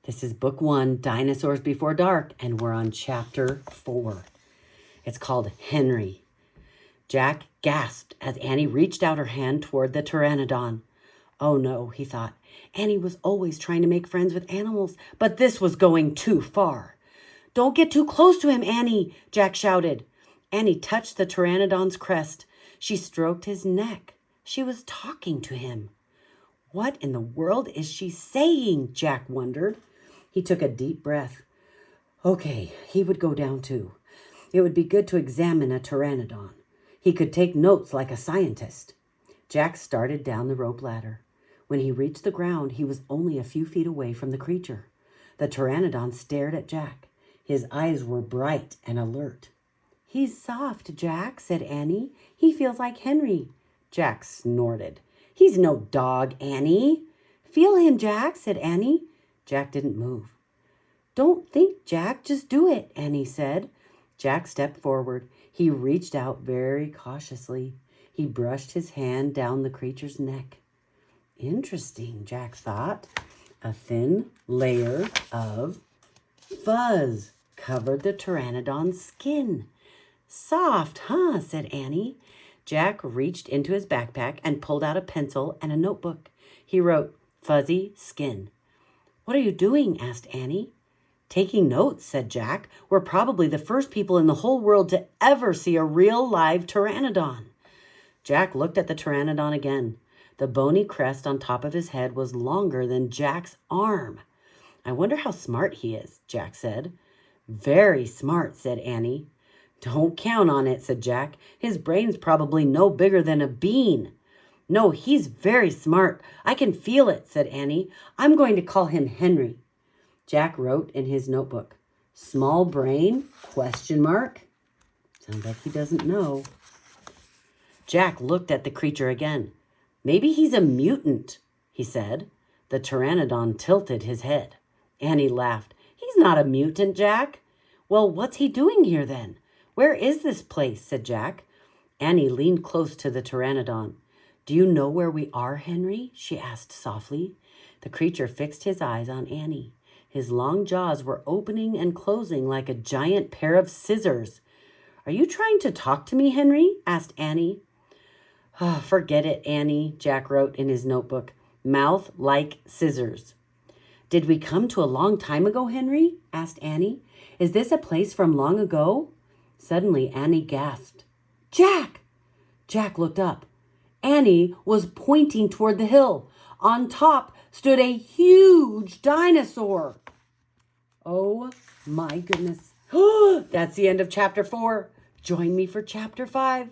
This is book 1, Dinosaurs Before Dark, and we're on chapter 4. It's called Henry. Jack gasped as Annie reached out her hand toward the pteranodon. Oh no, he thought. Annie was always trying to make friends with animals, but this was going too far. Don't get too close to him, Annie, Jack shouted. Annie touched the pteranodon's crest. She stroked his neck. She was talking to him. What in the world is she saying? Jack wondered. He took a deep breath. Okay, he would go down too. It would be good to examine a pteranodon. He could take notes like a scientist. Jack started down the rope ladder. When he reached the ground, he was only a few feet away from the creature. The pteranodon stared at Jack. His eyes were bright and alert. He's soft, Jack, said Annie. He feels like Henry. Jack snorted. He's no dog, Annie. Feel him, Jack, said Annie. Jack didn't move. Don't think, Jack, just do it, Annie said. Jack stepped forward. He reached out very cautiously. He brushed his hand down the creature's neck. Interesting, Jack thought. A thin layer of fuzz covered the pteranodon's skin. Soft, huh? Said Annie. Jack reached into his backpack and pulled out a pencil and a notebook. He wrote, fuzzy skin. What are you doing? Asked Annie. Taking notes, said Jack. We're probably the first people in the whole world to ever see a real live pteranodon. Jack looked at the pteranodon again. The bony crest on top of his head was longer than Jack's arm. I wonder how smart he is, Jack said. Very smart, said Annie. Don't count on it, said Jack. His brain's probably no bigger than a bean. No, he's very smart. I can feel it, said Annie. I'm going to call him Henry. Jack wrote in his notebook, small brain, ? Sounds like he doesn't know. Jack looked at the creature again. Maybe he's a mutant, he said. The pteranodon tilted his head. Annie laughed. He's not a mutant, Jack. Well, what's he doing here then? Where is this place? Said Jack. Annie leaned close to the pteranodon. Do you know where we are, Henry? She asked softly. The creature fixed his eyes on Annie. His long jaws were opening and closing like a giant pair of scissors. Are you trying to talk to me, Henry? Asked Annie. Oh, forget it, Annie, Jack wrote in his notebook. Mouth like scissors. Did we come to a long time ago, Henry? Asked Annie. Is this a place from long ago? Suddenly, Annie gasped. Jack! Jack looked up. Annie was pointing toward the hill. On top stood a huge dinosaur. Oh my goodness. That's the end of chapter 4. Join me for chapter 5.